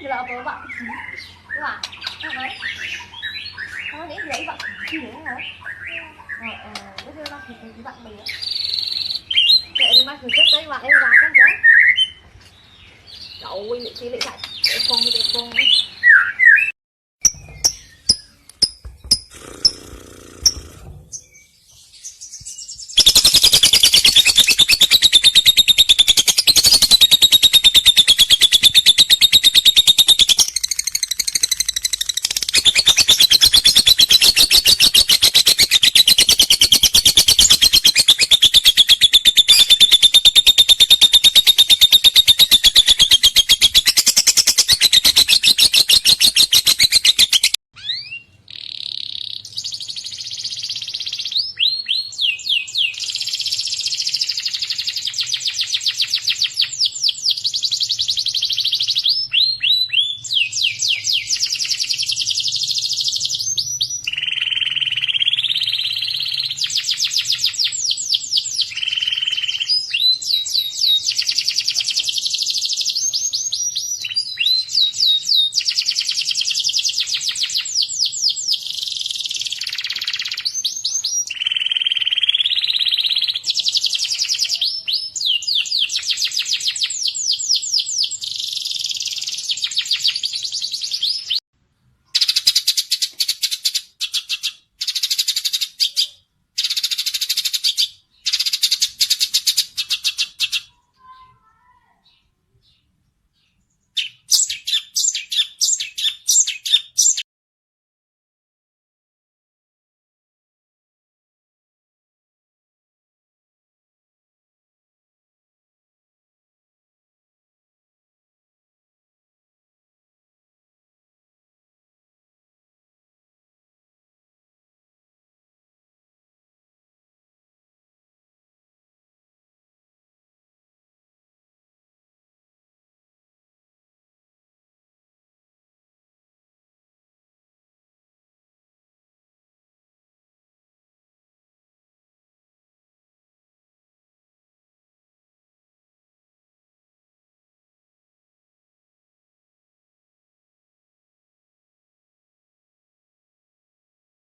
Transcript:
Gila apa pak? Wah, apa? Kalau ini gila pak, gila hả? Cái điều đó thì các bạn mình kệ đi mai thử chất đấy bạn em vào con đấy. Cậu quay lại lại con đi con